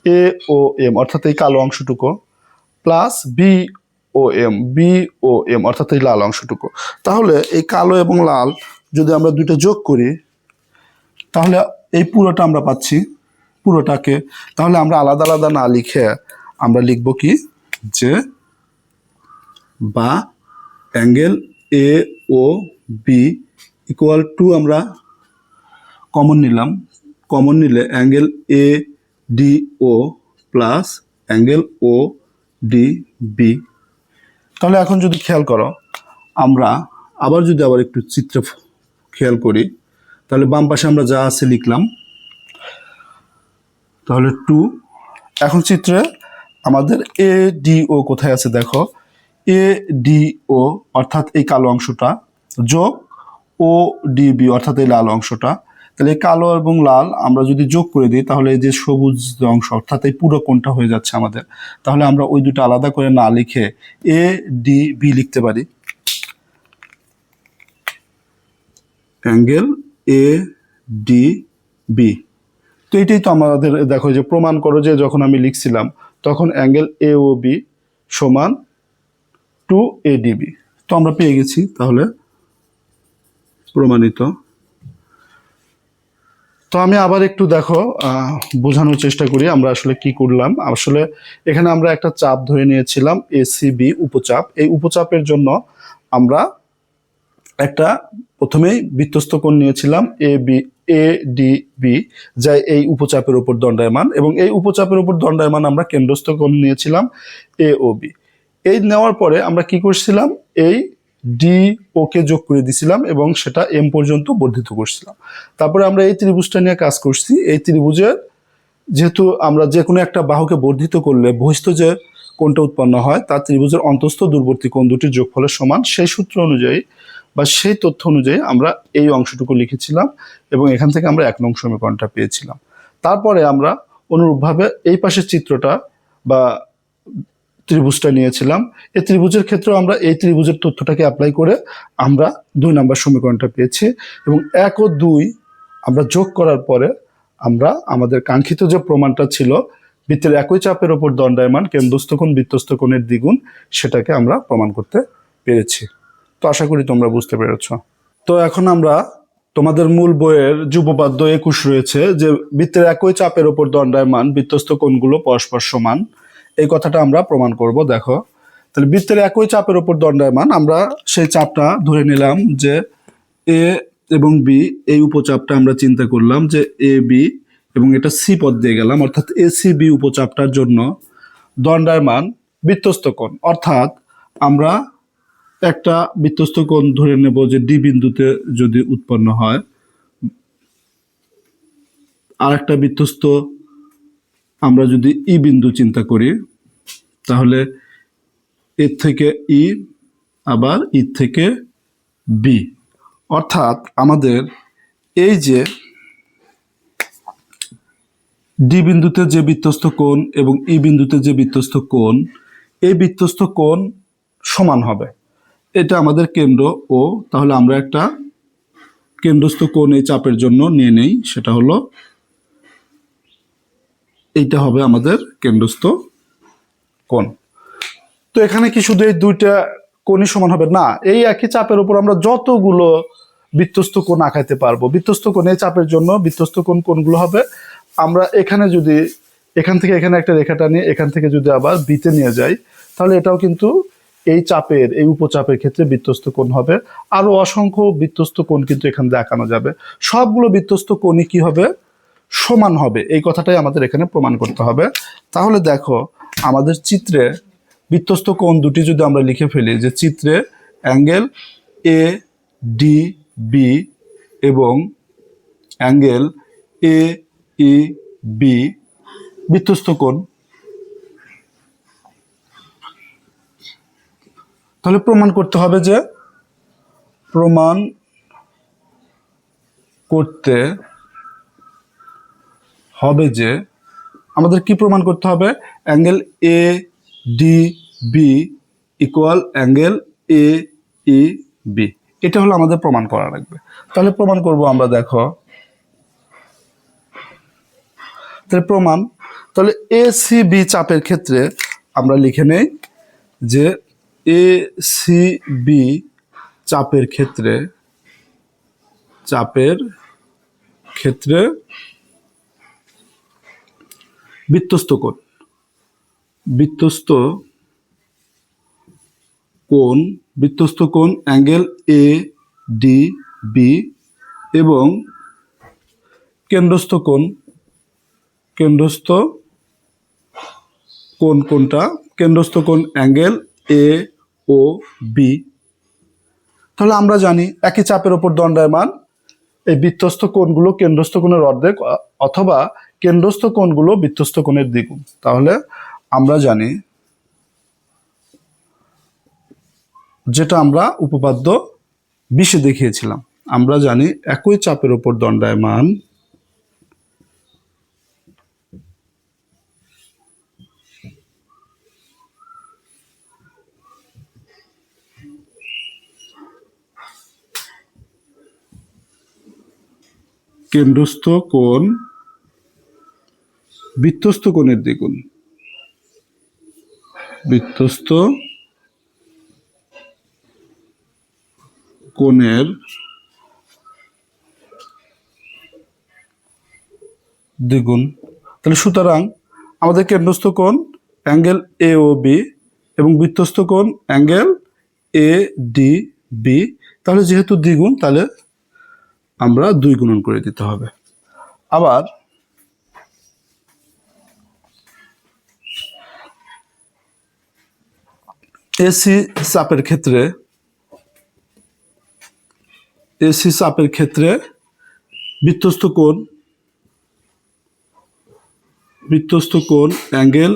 Speaker 1: এ ও এম, অর্থাৎ এই কালো অংশটুকু, প্লাস বি ও এম, অর্থাৎ এই লাল অংশটুকু। তাহলে এই কালো এবং লাল যদি আমরা দুইটা যোগ করি, তাহলে এই পুরোটা আমরা পাচ্ছি, পুরোটাকে। তাহলে আমরা আলাদা আলাদা না লিখে আমরা লিখব কি, যে বা angle A O B equal to, আমরা কমন নিলাম, কমন নিলে angle A D O plus angle O D B. তাহলে এখন যদি খেয়াল করো, আমরা আবার একটু চিত্র খেয়াল করি, তাহলে বাম পাশে আমরা যা আছে লিখলাম, তাহলে 2। এখন চিত্রে আমাদের এ ডি ও কোথায় আছে দেখো, এ ডি ও অর্থাৎ এই কালো অংশটা যোগ ও ডিবি অর্থাৎ এই লাল অংশটা। তাহলে এই কালো এবং লাল আমরা যদি যোগ করে দিই, তাহলে এই যে সবুজ অংশ অর্থাৎ এই পুরো কোণটা হয়ে যাচ্ছে আমাদের। তাহলে আমরা ওই দুটো আলাদা করে না লিখে এ ডি বি লিখতে পারি, অ্যাঙ্গেল এ ডি বি। তো এইটাই তো আমাদের দেখো যে প্রমাণ করো, যে যখন আমি লিখছিলাম তখন অ্যাঙ্গেল এ ও বি সমান 2ADB। তো আমরা পেয়ে গেছি, তাহলে প্রমাণিত। তো আমি আবার একটু দেখো বোঝানোর চেষ্টা করি আমরা আসলে কি করলাম। আসলে এখানে আমরা একটা চাপ ধরে নিয়েছিলাম এসিবি উপচাপ। এই উপচাপের জন্য আমরা একটা প্রথমেই বৃত্তস্থ কোণ নিয়েছিলাম এডিবি, যা এই উপচাপের উপর দণ্ডায়মান, এবং এই উপচাপের উপর দণ্ডায়মান আমরা কেন্দ্রস্থ কোণ নিয়েছিলাম এওবি। এই নেওয়ার পরে আমরা কি করছিলাম, এই ডি ওকে যোগ করে দিছিলাম এবং সেটা এম পর্যন্ত বর্ধিত করছিলাম। তারপরে আমরা এই ত্রিভুজটা নিয়ে কাজ করছি। এই ত্রিভুজের যেহেতু আমরা যে কোনো একটা বাহুকে বর্ধিত করলে বহিস্থ যে কোণটা উৎপন্ন হয় তার ত্রিভুজের অন্তঃস্থ দূরবর্তী কোণ দুটির যোগফলের সমান, সেই সূত্র অনুযায়ী বা সেই তথ্য অনুযায়ী আমরা এই অংশটুকু লিখেছিলাম এবং এখান থেকে আমরা 1 নং সমীকরণটা পেয়েছিলাম। তারপরে আমরা অনুরূপভাবে এই পাশের চিত্রটা বা ত্রিভুজটা নিয়েছিলাম। এই ত্রিভুজের ক্ষেত্রেও আমরা এই ত্রিভুজের তথ্যটাকে অ্যাপ্লাই করে আমরা 2 নম্বর সমীকরণটা পেয়েছি, এবং 1 ও 2 আমরা যোগ করার পরে আমরা আমাদের কাঙ্ক্ষিত যে প্রমাণটা ছিল বৃত্তের একই চাপের উপর দণ্ডায়মান কেন্দ্রস্থ কোণ বৃত্তস্থ কোণের দ্বিগুণ, সেটাকে আমরা প্রমাণ করতে পেরেছি। তো আশা করি তোমরা বুঝতে পেরেছ। তো এখন আমরা তোমাদের মূল বইয়ের যে উপপাদ্য 21 রয়েছে, যে বৃত্তের একই চাপের উপর দণ্ডায়মান বৃত্তস্থ কোণগুলো পরস্পর সমান, এই কথাটা আমরা প্রমাণ করব। দেখো, তাহলে বৃত্তের একই চাপের উপর দণ্ডায়মান, আমরা সেই চাপটা ধরে নিলাম যে এ এবং বি, এই উপচাপটা আমরা চিন্তা করলাম যে এ বি, এবং এটা সি পদ দিয়ে গেলাম, অর্থাৎ এসিবি উপচাপটার জন্য দণ্ডায়মান বৃত্তস্থ কোণ, অর্থাৎ আমরা একটা বৃত্তস্থ কোণ ধরে নেব যে ডি বিন্দুতে যদি উৎপন্ন হয়, আর একটা বৃত্তস্থ আমরা যদি ই বিন্দু চিন্তা করি, তাহলে এর থেকে ই, আবার ই থেকে বি, অর্থাৎ আমাদের এই যে ডি বিন্দুতে যে বৃত্তস্থ কোণ এবং ই বিন্দুতে যে বৃত্তস্থ কোণ, এই বৃত্তস্থ কোণ সমান হবে। এটা আমাদের কেন্দ্র ও, তাহলে আমরা একটা কেন্দ্রস্থ কোণ এই চাপের জন্য নিয়ে নেই, সেটা হলো এইটা হবে আমাদের কেন্দ্রস্থ কোণ। তো এখানে কি শুধু এই দুইটা কোণই সমান হবে? না, এই একই চাপের উপর আমরা যতগুলো বৃত্তস্থ কোণ আঁকাইতে পারবো। বৃত্তস্থ কোণ এই চাপের জন্য বৃত্তস্থ কোণ কোনগুলো হবে, আমরা এখানে যদি এখান থেকে এখানে একটা রেখাটা নিয়ে এখান থেকে যদি আবার বিতে নিয়ে যাই, তাহলে এটাও কিন্তু এই চাপের, এই উপচাপের ক্ষেত্রে বৃত্তস্থ কোণ হবে। আরো অসংখ্য বৃত্তস্থ কোণ কিন্তু এখান দেখানো যাবে। সবগুলো বৃত্তস্থ কোণই কি হবে? সমান হবে। এই কথাটাই আমাদের এখানে প্রমাণ করতে হবে। তাহলে দেখো, আমাদের চিত্রে বৃত্তস্থ কোণ দুটি যদি আমরা লিখে ফেলি, যে চিত্রে অ্যাঙ্গেল এ ডি বি এবং অ্যাঙ্গেল এ ই বি বৃত্তস্থ কোণ, তাহলে প্রমাণ করতে হবে যে আমাদের কি প্রমাণ করতে হবে? Angle A D B equal angle A E B, এটা হলো আমাদের প্রমাণ করা লাগবে। তাহলে প্রমাণ করব আমরা। দেখো, তাহলে প্রমাণ, তাহলে এ সি বি চাপের ক্ষেত্রে আমরা লিখে নেই যে এ সি বি চাপের ক্ষেত্রে বৃত্তস্থ কোণ, বৃত্তস্থ কোণ অ্যাঙ্গেল এ ডি বি এবং কেন্দ্রস্থ কোণ কোনটা? কেন্দ্রস্থ কোণ অ্যাঙ্গেল এ ও বি। তাহলে আমরা জানি একই চাপের উপর দণ্ডায়মান এই বৃত্তস্থ কোণগুলো কেন্দ্রস্থ কোণের অর্ধেক অথবা কেন্দ্রস্থ কোণগুলো বৃত্তস্থ কোণের দ্বিগুণ। তাহলে আমরা জানি, যেটা আমরা উপপাদ্য 20-এ দেখিয়েছিলাম, আমরা জানি একই চাপের উপর দণ্ডায়মান কেন্দ্রস্থ কোণ বৃত্তস্থ কোণের দ্বিগুণ, বৃত্তস্থ কোণের দ্বিগুণ। তাহলে সুতরাং আমাদের কেন্দ্রস্থ কোণ অ্যাঙ্গেল এ ও বি এবং বৃত্তস্থ কোণ অ্যাঙ্গেল এ ডি বি। তাহলে যেহেতু দ্বিগুণ, তাহলে আমরা 2 গুণন করে দিতে হবে। আবার এসি চাপের ক্ষেত্রে বৃত্তস্থ কোণ অ্যাঙ্গেল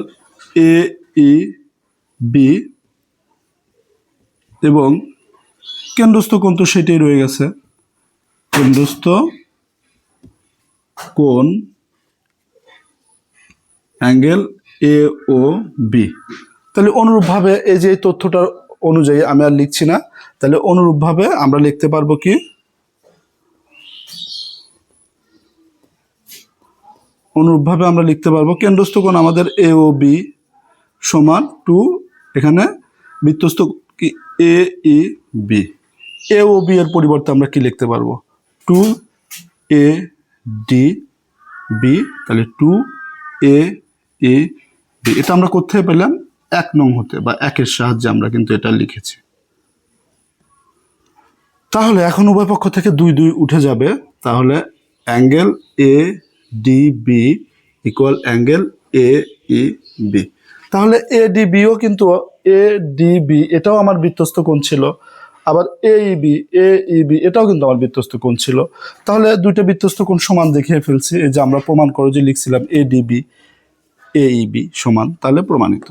Speaker 1: এ ই বি এবং কেন্দ্রস্থ কোণ তো সেটাই রয়ে গেছে, কেন্দ্রস্থ কোণ অ্যাঙ্গেল এ ও বি। তাহলে অনুরূপভাবে এই যে তথ্যটার অনুযায়ী আমি আর লিখছি না, তাহলে অনুরূপভাবে আমরা লিখতে পারবো কি, কেন্দ্রস্থ কোণ আমাদের এ ও বি সমান 2, এখানে বৃত্তস্থ কি এ ই বি। এ ও বি এর পরিবর্তে আমরা কি লিখতে পারবো? 2 এ ডি বি। তাহলে 2 এ ই বি। এটা আমরা কোথায় পেলাম? 1 নং হতে বা 1-এর সাহায্যে আমরা কিন্তু এটা লিখেছি। তাহলে এখন উভয় পক্ষ থেকে 2 2 উঠে যাবে। তাহলে angle A D B equal angle A E B. তাহলে এ ডি বিও কিন্তু এ ডি বি এটাও আমার বৃত্তস্থ কোণ ছিল, আবার এ ই বি এটাও কিন্তু আমার বৃত্তস্থ কোণ ছিল। তাহলে দুইটা বৃত্তস্থ কোণ সমান দেখিয়ে ফেলছি। এই যে আমরা প্রমাণ করে যে লিখছিলাম A D B A E B সমান, তাহলে প্রমাণিত।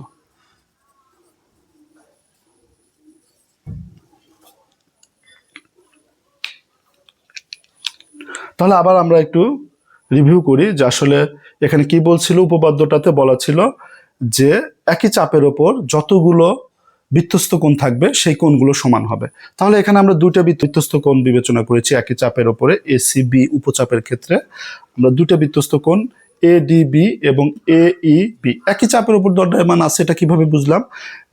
Speaker 1: তাহলে আবার আমরা একটু রিভিউ করি যে আসলে এখানে কি বলছিল। উপপাদ্যটাতে বলা ছিল যে একই চাপের ওপর যতগুলো বৃত্তস্থ কোণ থাকবে সেই কোণগুলো সমান হবে। তাহলে এখানে আমরা দুইটা বৃত্তস্থ কোণ বিবেচনা করেছি একই চাপের ওপরে। এসিবি উপচাপের ক্ষেত্রে আমরা দুইটা বৃত্তস্থ কোণ এডিবি এবং এইবি একই চাপের উপর দণ্ডায়মান আছে। এটা কিভাবে বুঝলাম?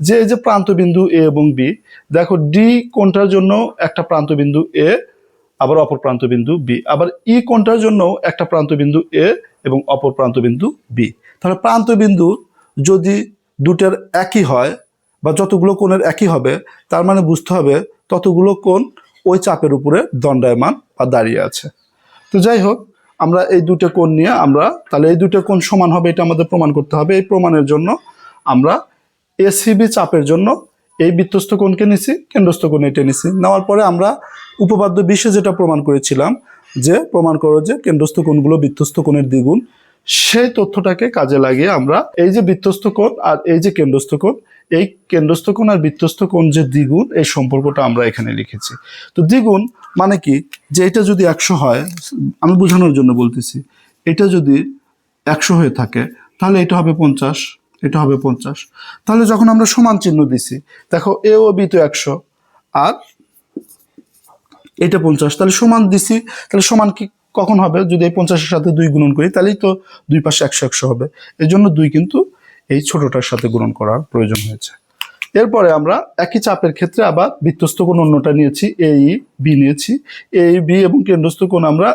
Speaker 1: যে এই যে প্রান্তবিন্দু এ এবং বি, দেখো ডি কোণটার জন্য একটা প্রান্তবিন্দু এ, আবার অপর প্রান্তবিন্দু বি, আবার ই কোণটার জন্য একটা প্রান্তবিন্দু এ এবং অপর প্রান্তবিন্দু বি। তাহলে প্রান্তবিন্দু যদি দুটার একই হয় বা যতগুলো কোণের একই হবে, তার মানে বুঝতে হবে ততগুলো কোণ ওই চাপের উপরে দণ্ডায়মান বা দাঁড়িয়ে আছে। তো যাই হোক, আমরা এই দুটো কোণ নিয়ে তাহলে এই দুটো কোণ সমান হবে এটা আমাদের প্রমাণ করতে হবে। এই প্রমাণের জন্য আমরা এসিবি চাপের জন্য এই বৃত্তস্থ কোণকে নিছি, কেন্দ্রস্থ কোণ এটা নিছি। নেওয়ার পরে আমরা উপপাদ্য 20-এ যেটা প্রমাণ করেছিলাম যে প্রমাণ করো যে কেন্দ্রস্থ কোণগুলো বৃত্তস্থ কোণের দ্বিগুণ, সেই তথ্যটাকে কাজে লাগিয়ে আমরা এই যে বৃত্তস্থ কোণ আর এই যে কেন্দ্রস্থ কোণ, এই কেন্দ্রস্থ কোণ আর বৃত্তস্থ কোণ যে দ্বিগুণ, এই সম্পর্কটা আমরা এখানে লিখেছি। তো দ্বিগুণ মানে কি? যে এটা যদি 100 হয়, আমি বোঝানোর জন্য বলতেছি, এটা যদি 100 হয়ে থাকে তাহলে এটা হবে 50, এটা হবে 50। তাহলে যখন আমরা সমান চিহ্ন দিছি, দেখো এ ও বি তো 100 আর এটা 50, তাহলে সমান দিছি, তাহলে সমান কি কখন হবে? যদি এই 50-এর সাথে 2 গুণন করি, তাহলেই তো দুই পাশে 100 100 হবে। এই জন্য 2 কিন্তু এই ছোটটার সাথে গুণন করার প্রয়োজন হয়েছে। এরপরে আমরা একই চাপের ক্ষেত্রে আবার বৃত্তস্থ কোণ অন্যটা নিয়েছি, এ ই বি নিয়েছি। এ বি এবং কেন্দ্রস্থ কোণ আমরা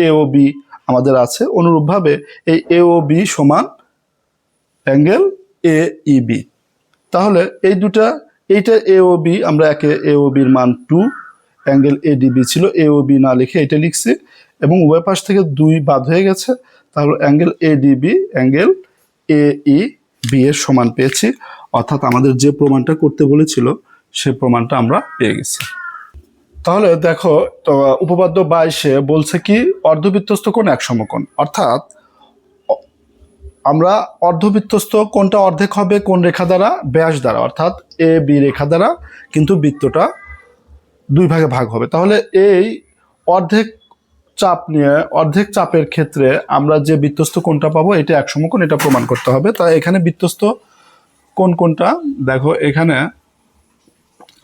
Speaker 1: এ ও বি আমাদের আছে, অনুরূপভাবে এই এ ও বি সমান অ্যাঙ্গেল এ ই বি। তাহলে এই দুটা, এইটা এ ও বি, আমরা একে এ ও বির মান 2, অ্যাঙ্গেল এ ডিবি ছিল, এ ও বি না লিখে এটা লিখছি, এবং উভয় পাশ থেকে 2 বাদ হয়ে গেছে, তাহলে angle A DB angle A E B এর সমান পেয়েছি। অর্থাৎ আমাদের যে প্রমাণটা করতে বলেছিল সে প্রমাণটা আমরা পেয়ে গেছি। তাহলে দেখো, তো উপপাদ্য 22-এ বলছে কি অর্ধবৃত্তস্থ কোণ এক সমকোণ, অর্থাৎ আমরা অর্ধবৃত্তস্থ কোণটা অর্ধেক হবে কোন রেখা দ্বারা? ব্যাস দ্বারা, অর্থাৎ এ বি রেখা দ্বারা, কিন্তু বৃত্তটা 2 ভাগে ভাগ হবে। তাহলে এই অর্ধেক চাপ নিয়ে, অর্ধেক চাপের ক্ষেত্রে আমরা যে বৃত্তস্থ কোণটা পাবো এটা এক সমকোণ, এটা প্রমাণ করতে হবে। তাই এখানে বৃত্তস্থ কোণ কোনটা? দেখো এখানে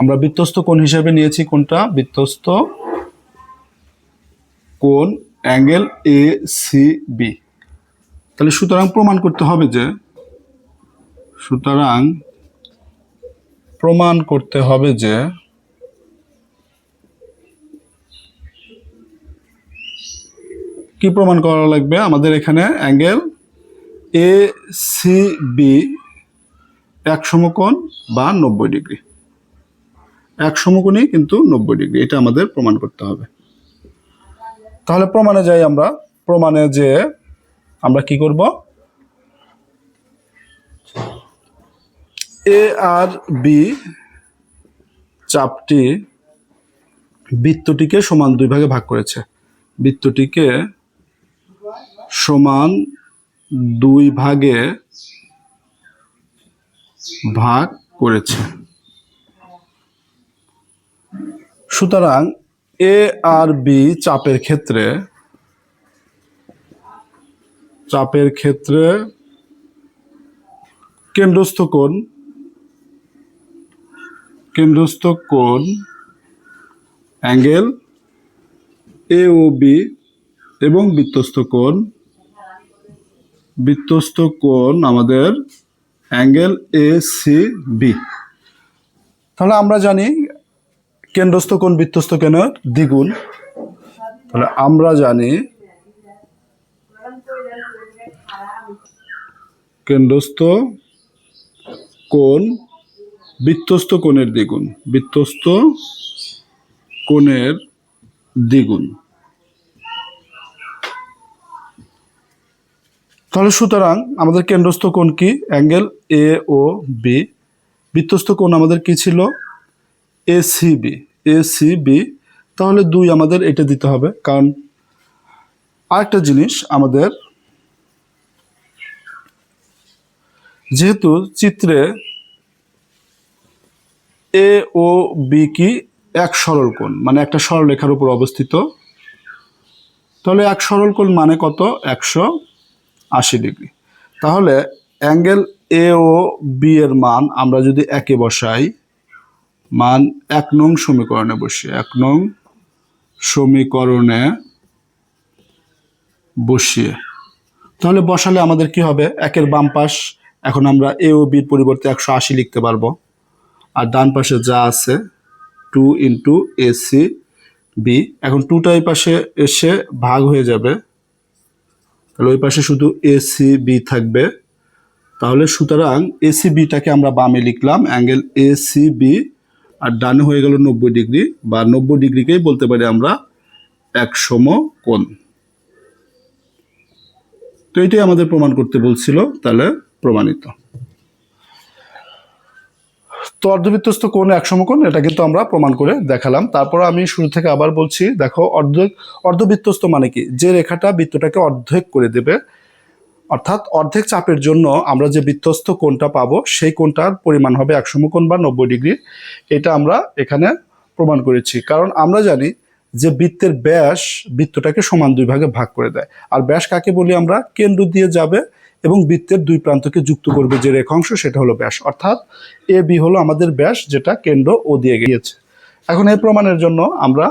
Speaker 1: আমরা বৃত্তস্থ কোণ হিসেবে নিয়েছি কোনটা? বৃত্তস্থ কোণ অ্যাঙ্গেল এ সি বি। তাহলে সুতরাং প্রমাণ করতে হবে যে, কি প্রমাণ করা লাগবে? আমাদের এখানে অ্যাঙ্গেল এ সি বি এক সমকোণ বা 90 ডিগ্রি, এক সমকোণই কিন্তু 90 ডিগ্রি, এটা আমাদের প্রমাণ করতে হবে। তাহলে প্রমাণে যাই আমরা। প্রমাণে যে আমরা কি করব? এ আর বি চাপটি বৃত্তটিকে সমান 2 ভাগে ভাগ করেছে, বৃত্তটিকে সমান 2 ভাগে ভাগ করেছে। সুতরাং এ আর বি চাপের ক্ষেত্রে কেন্দ্রস্থ কোণ অ্যাঙ্গেল এ ও বি এবং বৃত্তস্থ কোণ আমাদের অ্যাঙ্গেল এ সি বি। তাহলে আমরা জানি কেন্দ্রস্থ কোণ বৃত্তস্থ কোণের দ্বিগুণ। তাহলে আমরা জানি কেন্দ্রস্থ কোণ বৃত্তস্থ কোণের দ্বিগুণ। তাহলে সুতরাং আমাদের কেন্দ্রস্থ কোণ কি? Angle A O B. বৃত্তস্থ কোণ আমাদের কি ছিল? A C B. তাহলে 2 আমাদের এটা দিতে হবে, কারণ আরেকটা জিনিস আমাদের, যেহেতু চিত্রে এ ও বি কি এক সরল কোণ, মানে একটা সরলরেখার উপর অবস্থিত, তাহলে এক সরল কোণ মানে কত? 180 ডিগ্রি। তাহলে অ্যাঙ্গেল এ ও বি এর মান আমরা যদি একে বসাই, মান 1 নং সমীকরণে বসিয়ে, তাহলে বসালে আমাদের কি হবে? একের বাম পাশ এখন আমরা এ ও বির পরিবর্তে 180 লিখতে পারবো, আর ডান পাশে যা আছে 2 ইন্টু এ সি বি। এখন 2টা এই পাশে এসে ভাগ হয়ে যাবে, তাহলে ওই পাশে শুধু এ সি বি থাকবে। তাহলে সুতরাং এ সি বিটাকে আমরা বামে লিখলাম অ্যাঙ্গেল এ সি বি, আর ডানে হয়ে গেল 90 ডিগ্রি, বা 90 ডিগ্রিকেই বলতে পারি আমরা এক সমকোণ। তো এটাই আমাদের প্রমাণ করতে বলছিল, তাহলে প্রমাণিত। তো অর্ধবৃত্তস্থ কোণ এক সমকোণ, এটা কিন্তু আমরা প্রমাণ করে দেখালাম। তারপর আমি শুরু থেকে আবার বলছি, দেখো অর্ধবৃত্তস্থ মানে কি? যে রেখাটা বৃত্তটাকে অর্ধেক করে দেবে, অর্থাৎ অর্ধেক চাপের জন্য আমরা যে বৃত্তস্থ কোণটা পাবো সেই কোণটার পরিমাণ হবে এক সমকোণ বা 90 ডিগ্রি। এটা আমরা এখানে প্রমাণ করেছি, কারণ আমরা জানি যে বৃত্তের ব্যাস বৃত্তটাকে সমান 2 ভাগে ভাগ করে দেয়। আর ব্যাস কাকে বলি আমরা? কেন্দ্র দিয়ে যাবে এবং বৃত্তের 2 প্রান্তকে যুক্ত করবে যে রেখাংশ, সেটা হলো ব্যাস। অর্থাৎ এ বি হলো আমাদের ব্যাস, যেটা কেন্দ্র ও দিয়ে গিয়েছে। এখন এই প্রমাণের জন্য আমরা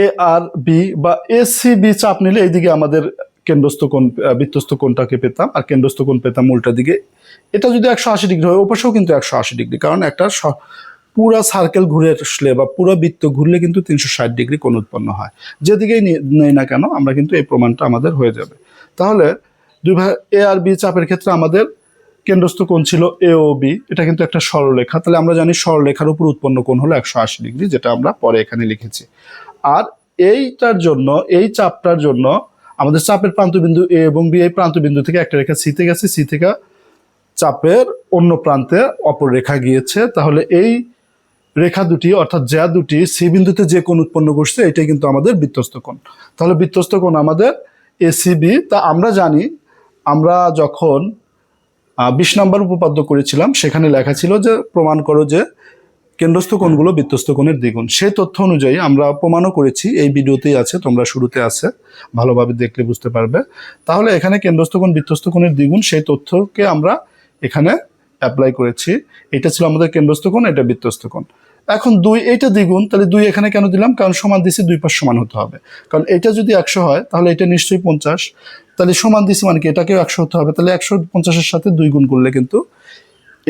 Speaker 1: এ আর বি বা এ সি বি চাপ নিলে এইদিকে আমাদের কেন্দ্রস্থ কোণ, বৃত্তস্থ কোণটাকে পেতাম, আর কেন্দ্রস্থ কোণ পেতাম উল্টা দিকে। এটা যদি 180 ডিগ্রি হয়, ওপাশেও কিন্তু 180 ডিগ্রি, কারণ একটা পুরা সার্কেল ঘুরে আসলে বা পুরো বৃত্ত ঘুরলে কিন্তু 360 ডিগ্রি কোণ উৎপন্ন হয়। যেদিকেই নেই না কেন আমরা কিন্তু এই প্রমাণটা আমাদের হয়ে যাবে। তাহলে দুই ভাগ এ আর বি চাপের ক্ষেত্রে আমাদের কেন্দ্রস্থ কোণ ছিল এ ও বি, এটা কিন্তু একটা সরলরেখা। তাহলে আমরা জানি সরলরেখার উপর উৎপন্ন কোণ হলো 180 ডিগ্রি, যেটা আমরা পরে এখানে লিখেছি। আর এইটার জন্য, এই চাপটার জন্য আমাদের চাপের প্রান্তবিন্দু এ এবং বি, এই প্রান্তবিন্দু থেকে একটা রেখা সিতে গেছে, সি থেকে চাপের অন্য প্রান্তে অপর রেখা গিয়েছে। তাহলে এই রেখা দুটি অর্থাৎ জ্যা দুটি সি বিন্দুতে যে কোণ উৎপন্ন করছে এটাই কিন্তু আমাদের বৃত্তস্থ কোণ। তাহলে বৃত্তস্থ কোণ আমাদের এসিবি। তা আমরা জানি, আমরা যখন 20 নম্বর উপপাদ্য করেছিলাম সেখানে লেখা ছিল যে প্রমাণ করো যে কেন্দ্রস্থ কোণগুলো বৃত্তস্থ কোণের দ্বিগুণ। সেই তথ্য অনুযায়ী আমরা প্রমাণও করেছি, এই ভিডিওতেই আছে, তোমরা শুরুতে আছে, ভালোভাবে দেখলে বুঝতে পারবে। তাহলে এখানে কেন্দ্রস্থ কোণ বৃত্তস্থ কোণের দ্বিগুণ, সেই তথ্যকে আমরা এখানে অ্যাপ্লাই করেছি। এটা ছিল আমাদের কেন্দ্রস্থ কোণ, এটা বৃত্তস্থ কোণ। এখন 2 এইটা দ্বিগুণ, তাহলে 2 এখানে কেন দিলাম? কারণ সমান দিছি, দুই পাশ সমান হতে হবে। কারণ এটা যদি 100 হয় তাহলে এটা নিশ্চয়ই 50, তাহলে সমান দিছি মানে কি এটাকেও 100 হতে হবে। তাহলে 150-এর সাথে 2 গুণ করলে কিন্তু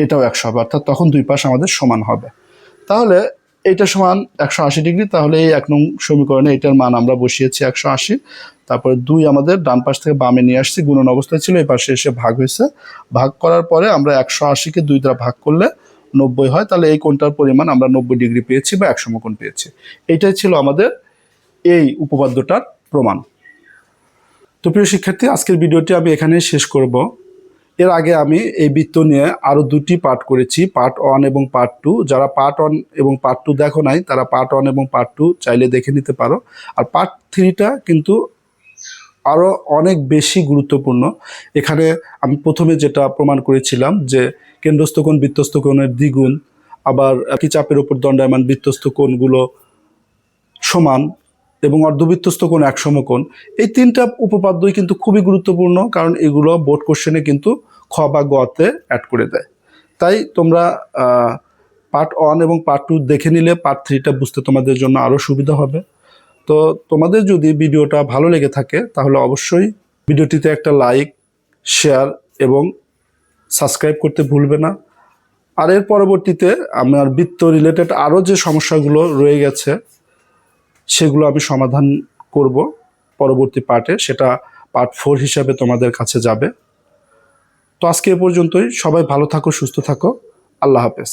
Speaker 1: এটাও 100 হবে, অর্থাৎ তখন দুই পাশ আমাদের সমান হবে। তাহলে এইটা সমান 180 ডিগ্রি। তাহলে এই 1 নং সমীকরণে এটার মান আমরা বসিয়েছি 180। তারপরে 2 আমাদের ডান পাশ থেকে বামে নিয়ে আসছি, গুণন অবস্থায় ছিল, এই পাশে এসে ভাগ হয়েছে। ভাগ করার পরে আমরা 180-কে 2 দ্বারা ভাগ করলে 90 হয়। তাহলে এই কোণটার পরিমাণ আমরা 90 ডিগ্রি পেয়েছি বা 1 সমকোণ পেয়েছি। এইটাই ছিল আমাদের এই উপপাদ্যটার প্রমাণ। তো প্রিয় শিক্ষার্থী, আজকের ভিডিওটি আমি এখানে শেষ করব। এর আগে আমি এই বৃত্ত নিয়ে আরও 2টি পার্ট করেছি, পার্ট 1 এবং পার্ট 2। যারা পার্ট 1 এবং পার্ট 2 দেখো নাই তারা পার্ট 1 এবং পার্ট 2 চাইলে দেখে নিতে পারো। আর পার্ট 3টা কিন্তু আরও অনেক বেশি গুরুত্বপূর্ণ। এখানে আমি প্রথমে যেটা প্রমাণ করেছিলাম যে কেন্দ্রস্থ কোণ বৃত্তস্থ কোণের দ্বিগুণ, আবার একই চাপের উপর দণ্ডায়মান বৃত্তস্থ কোণগুলো সমান এবং অর্ধবৃত্তস্থ কোণ 1 সমকোণ, এই 3টা উপপাদ্যই কিন্তু খুবই গুরুত্বপূর্ণ, কারণ এগুলো বোর্ড কোশ্চেনে কিন্তু খ বা গতে অ্যাড করে দেয়। তাই তোমরা পার্ট 1 এবং পার্ট 2 দেখে নিলে পার্ট 3টা বুঝতে তোমাদের জন্য আরও সুবিধা হবে। তো তোমাদের যদি ভিডিওটা ভালো লেগে থাকে তাহলে অবশ্যই ভিডিওটিতে একটা লাইক, শেয়ার এবং সাবস্ক্রাইব করতে ভুলবে না। আর এর পরবর্তীতে আমার বৃত্ত রিলেটেড আরও যে সমস্যাগুলো রয়ে গেছে সেগুলো আমি সমাধান করব পরবর্তী পার্টে, সেটা পার্ট 4 হিসাবে তোমাদের কাছে যাবে। তো আজকে এ পর্যন্তই। সবাই ভালো থাকো, সুস্থ থাকো। আল্লাহ হাফেজ।